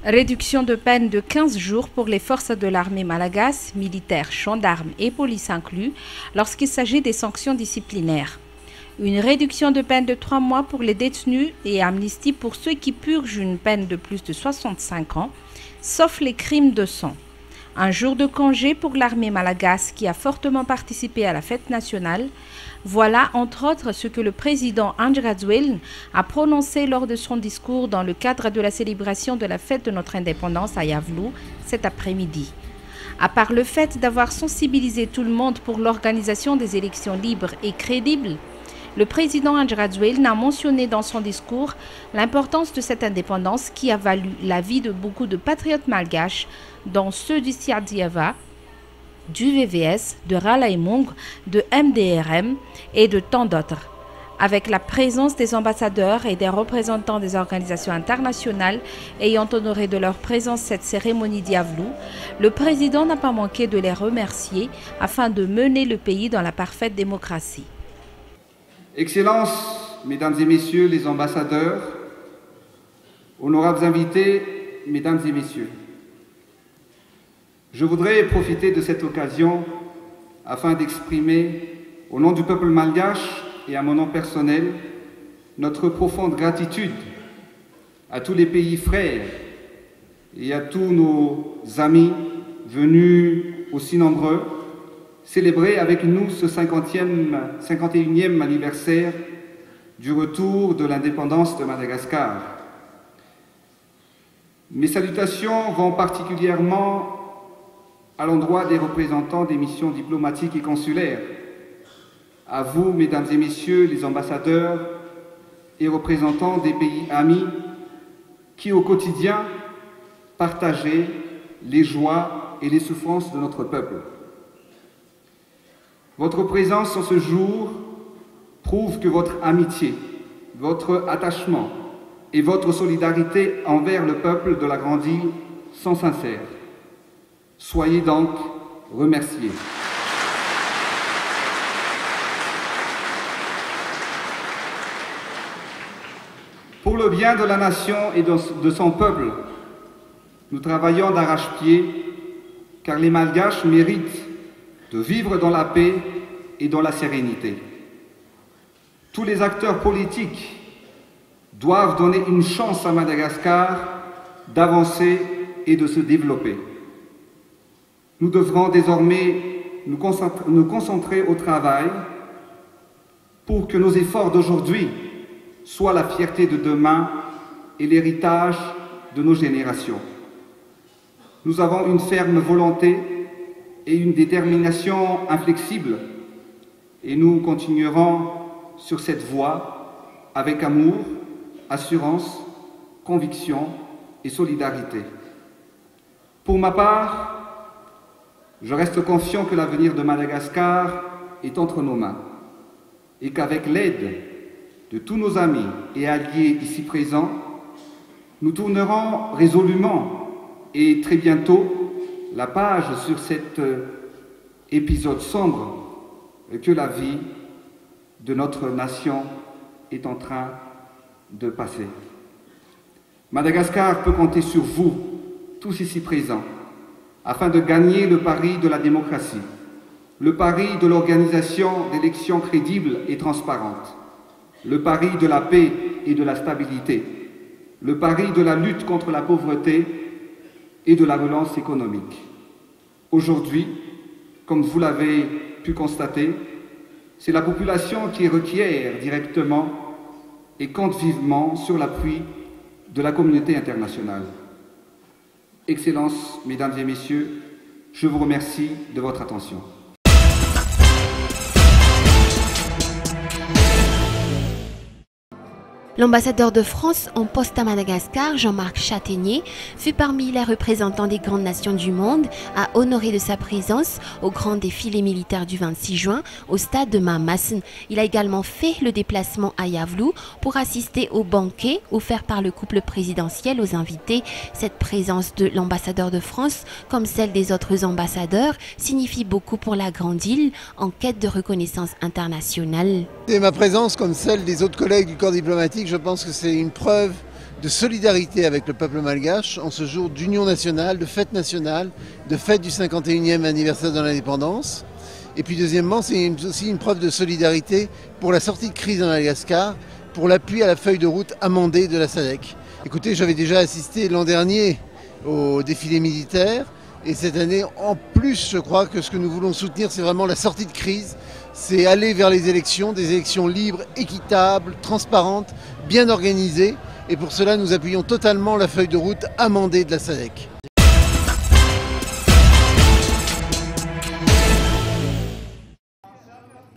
Réduction de peine de 15 jours pour les forces de l'armée malagasy, militaires, gendarmes et police inclus, lorsqu'il s'agit des sanctions disciplinaires. Une réduction de peine de 3 mois pour les détenus et amnistie pour ceux qui purgent une peine de plus de 65 ans, sauf les crimes de sang. Un jour de congé pour l'armée malagasy qui a fortement participé à la fête nationale. Voilà entre autres ce que le président Andry Rajoelina a prononcé lors de son discours dans le cadre de la célébration de la fête de notre indépendance à Yavlou cet après-midi. À part le fait d'avoir sensibilisé tout le monde pour l'organisation des élections libres et crédibles, le président Andry Rajoelina a mentionné dans son discours l'importance de cette indépendance qui a valu la vie de beaucoup de patriotes malgaches, dont ceux du Siadiava, du VVS, de Ralaimung, de MDRM et de tant d'autres. Avec la présence des ambassadeurs et des représentants des organisations internationales ayant honoré de leur présence cette cérémonie d'Yavlou, le président n'a pas manqué de les remercier afin de mener le pays dans la parfaite démocratie. Excellences, Mesdames et Messieurs les ambassadeurs, honorables invités, Mesdames et Messieurs, je voudrais profiter de cette occasion afin d'exprimer, au nom du peuple malgache et à mon nom personnel, notre profonde gratitude à tous les pays frères et à tous nos amis venus aussi nombreux célébrer avec nous ce 51e anniversaire du retour de l'indépendance de Madagascar. Mes salutations vont particulièrement à l'endroit des représentants des missions diplomatiques et consulaires, à vous, Mesdames et Messieurs les ambassadeurs et représentants des pays amis qui, au quotidien, partagez les joies et les souffrances de notre peuple. Votre présence en ce jour prouve que votre amitié, votre attachement et votre solidarité envers le peuple de la Grande Île sont sincères. Soyez donc remerciés. Pour le bien de la nation et de son peuple, nous travaillons d'arrache-pied car les Malgaches méritent de vivre dans la paix et dans la sérénité. Tous les acteurs politiques doivent donner une chance à Madagascar d'avancer et de se développer. Nous devrons désormais nous concentrer au travail pour que nos efforts d'aujourd'hui soient la fierté de demain et l'héritage de nos générations. Nous avons une ferme volonté et une détermination inflexible et nous continuerons sur cette voie avec amour, assurance, conviction et solidarité. Pour ma part, je reste confiant que l'avenir de Madagascar est entre nos mains et qu'avec l'aide de tous nos amis et alliés ici présents, nous tournerons résolument et très bientôt la page sur cet épisode sombre que la vie de notre nation est en train de passer. Madagascar peut compter sur vous, tous ici présents, afin de gagner le pari de la démocratie, le pari de l'organisation d'élections crédibles et transparentes, le pari de la paix et de la stabilité, le pari de la lutte contre la pauvreté et de la relance économique. Aujourd'hui, comme vous l'avez pu constater, c'est la population qui requiert directement et compte vivement sur l'appui de la communauté internationale. Excellences, Mesdames et Messieurs, je vous remercie de votre attention. L'ambassadeur de France en poste à Madagascar, Jean-Marc Chataignier, fut parmi les représentants des grandes nations du monde à honorer de sa présence au grand défilé militaire du 26 juin au stade de Mamassen. Il a également fait le déplacement à Yavlou pour assister au banquet offert par le couple présidentiel aux invités. Cette présence de l'ambassadeur de France, comme celle des autres ambassadeurs, signifie beaucoup pour la Grande Île en quête de reconnaissance internationale. Et ma présence, comme celle des autres collègues du corps diplomatique, je pense que c'est une preuve de solidarité avec le peuple malgache en ce jour d'union nationale, de fête du 51e anniversaire de l'indépendance. Et puis deuxièmement, c'est aussi une preuve de solidarité pour la sortie de crise en Madagascar, pour l'appui à la feuille de route amendée de la SADC. Écoutez, j'avais déjà assisté l'an dernier au défilé militaire et cette année, en plus, je crois que ce que nous voulons soutenir, c'est vraiment la sortie de crise, c'est aller vers les élections, des élections libres, équitables, transparentes, bien organisées. Et pour cela, nous appuyons totalement la feuille de route amendée de la SADC.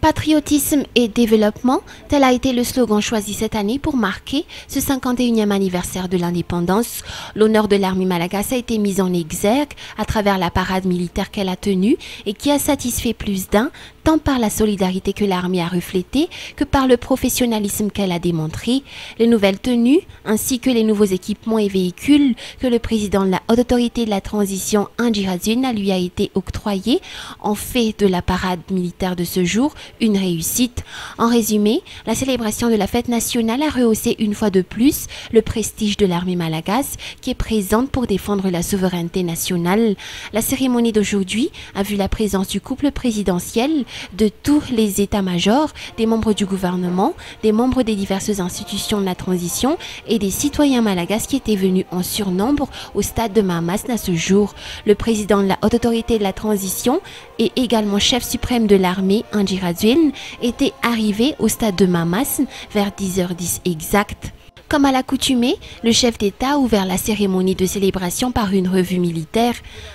Patriotisme et développement, tel a été le slogan choisi cette année pour marquer ce 51e anniversaire de l'indépendance. L'honneur de l'armée malagasy a été mis en exergue à travers la parade militaire qu'elle a tenue et qui a satisfait plus d'un, tant par la solidarité que l'armée a reflétée que par le professionnalisme qu'elle a démontré. Les nouvelles tenues ainsi que les nouveaux équipements et véhicules que le président de la Haute Autorité de la Transition, Andry Rajoelina, lui a été octroyé ont fait de la parade militaire de ce jour une réussite. En résumé, la célébration de la fête nationale a rehaussé une fois de plus le prestige de l'armée malagasy qui est présente pour défendre la souveraineté nationale. La cérémonie d'aujourd'hui a vu la présence du couple présidentiel, de tous les états-majors, des membres du gouvernement, des membres des diverses institutions de la transition et des citoyens malagasy qui étaient venus en surnombre au stade de Mahamasna à ce jour. Le président de la Haute Autorité de la Transition et également chef suprême de l'armée, Andry Rajoelina, était arrivé au stade de Mahamasna vers 10h10 exact. Comme à l'accoutumée, le chef d'État a ouvert la cérémonie de célébration par une revue militaire.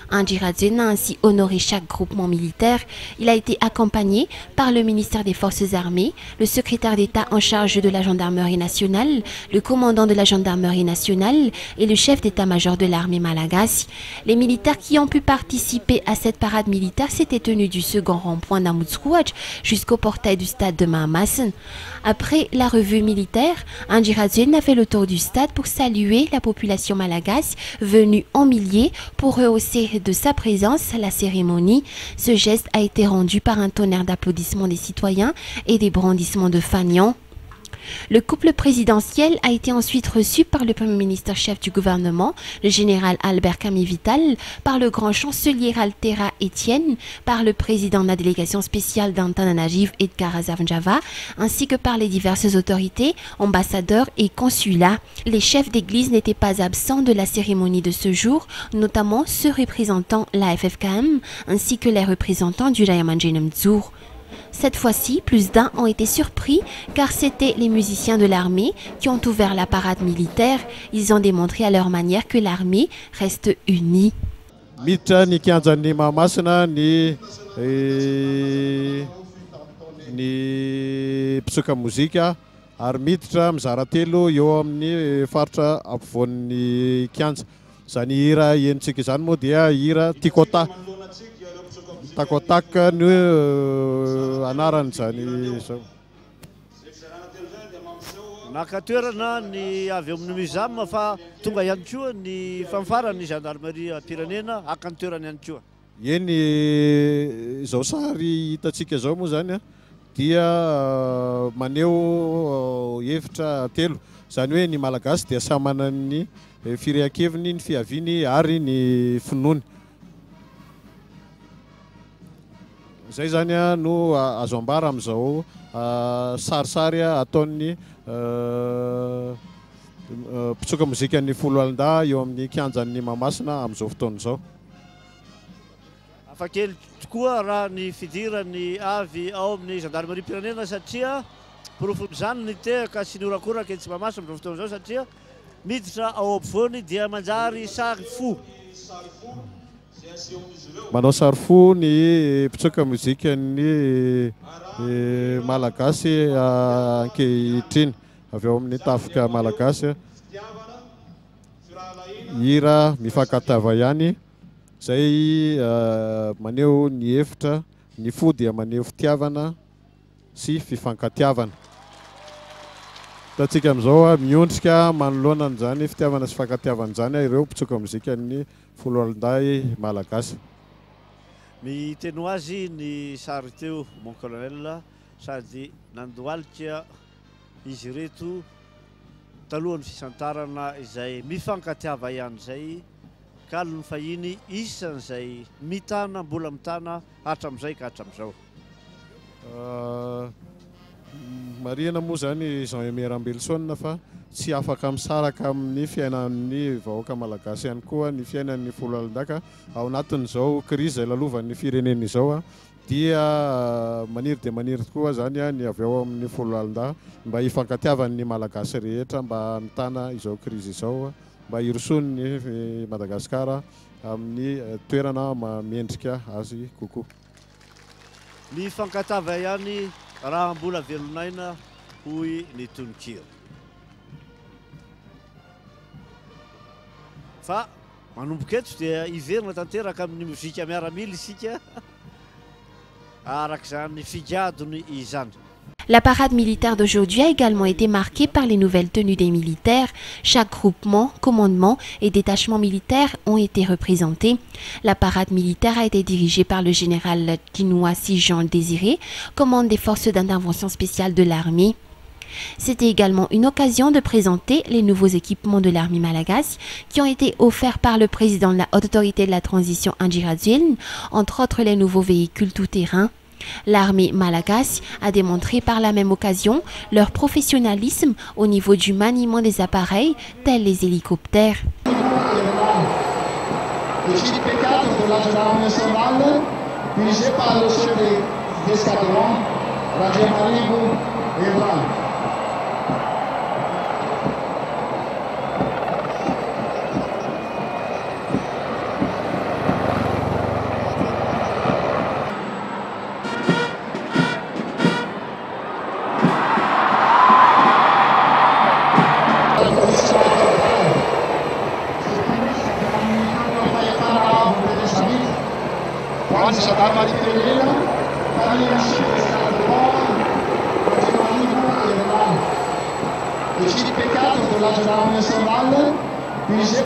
Andry Rajoelina a ainsi honoré chaque groupement militaire. Il a été accompagné par le ministère des Forces armées, le secrétaire d'État en charge de la gendarmerie nationale, le commandant de la gendarmerie nationale et le chef d'état-major de l'armée malagasy. Les militaires qui ont pu participer à cette parade militaire s'étaient tenus du second rond-point d'Amutskouadj jusqu'au portail du stade de Mahamasna. Après la revue militaire, Andry Rajoelina a fait le tour du stade pour saluer la population malagasy venue en milliers pour rehausser de sa présence la cérémonie. Ce geste a été rendu par un tonnerre d'applaudissements des citoyens et des brandissements de fanions. Le couple présidentiel a été ensuite reçu par le Premier ministre chef du gouvernement, le général Albert Kami-Vital, par le grand chancelier Altera Etienne, par le président de la délégation spéciale d'Antananarivo Edgar Azarnjava, ainsi que par les diverses autorités, ambassadeurs et consulats. Les chefs d'église n'étaient pas absents de la cérémonie de ce jour, notamment ceux représentant la FFKM, ainsi que les représentants du Rayamanjenem Dzur. Cette fois-ci, plus d'un ont été surpris car c'étaient les musiciens de l'armée qui ont ouvert la parade militaire. Ils ont démontré à leur manière que l'armée reste unie. Miditra ny kianjan'ny Mahamasina ny mpitsoka mozika ary miditra mizara telo eo amin'ny faritra ampovoan'ny kianja. Zany hira enitsika izany moa dia hira tikota. Takotak no anaran'izany izao. Nakatoerana ny avy amin'ny mizama fa tonga ihany koa ny fanfarany gendarmerie pirenena akantoerana ihany koa. Eny izao sary hitantsika izao moa zany dia maneho hevitra telo. Zany hoe ny malagasy dia samy manana ny firehan-keviny, ny fiaviany ary ny finoany. Zay zany no azo ambara amin'izao sarisary ataon'ny mpitsoka mozika-ny folo alin-da eo amin'ny kianjan'ny Mahamasina amin'izao fotoana izao. Hafakely tokoa raha ny fidirany avy ao amin'ny gendarmerie pirenena satria porofony ny tehaka sy ny orakoraka etsy Mahamasina amin'izao fotoana izao satria miditra ao ampovoany dia manjary sary fo. Manao sary fo ny mpitsoka mozika-ny malagasy ankehitriny avy ao amin'ny tafika malagasy. Hira mifankatava ihany zay maneho ny hevitra, ny fo dia maneho fitiavana sy fifankatiavana. Hitantsika amin'izao miondrika manoloana an'izany fitiavana sy fifankatiavana izany ireo mpitsoka mozika-ny folo alin-day malagasy. Miteno azy ny sary teo mon colonel sady nandohalika izy reto talohan'ny fisantarana izay mifankatiava ihany zay ka ny fahiny isan'izay mitana mbola mitana hatramin'izay ka hatramin'izao. Marihana moa zany Jean-Aimé Rambelson fa tsy afaka misaraka amin'ny fiainan'ny vahoaka malagasy ihany koa ny fiainan'ny folo-alindaka ao anatin'izao krizy lalovan'ny firenena izao dia maniry dia maniry tokoa zany ny avy ao amin'ny folo-alindahy mba hifankatiavan'ny malagasy rehetra mba mitana izao krizy izao mba hiroson'ny Madagasikara amin'ny toerana mendrika azy kokoa. Ny fankatava ihany raha mbola velonaina hoy ny tononkiro. Fa manomboka eto dia iverina tanteraka amin'ny mozika miaramila isika arak'izany figadony izany. La parade militaire d'aujourd'hui a également été marquée par les nouvelles tenues des militaires. Chaque groupement, commandement et détachement militaire ont été représentés. La parade militaire a été dirigée par le général Kinoasi Jean Désiré, commande des forces d'intervention spéciale de l'armée. C'était également une occasion de présenter les nouveaux équipements de l'armée malagasy qui ont été offerts par le président de la Haute Autorité de la Transition Andry Rajoelina, entre autres les nouveaux véhicules tout-terrain. L'armée malagasy a démontré par la même occasion leur professionnalisme au niveau du maniement des appareils tels les hélicoptères. Le JDP4 de la gendarmerie nationale, dirigé par le chef d'escadron, Rajamaribu Evran. Le JDP4 de la gendarmerie nationale, dirigé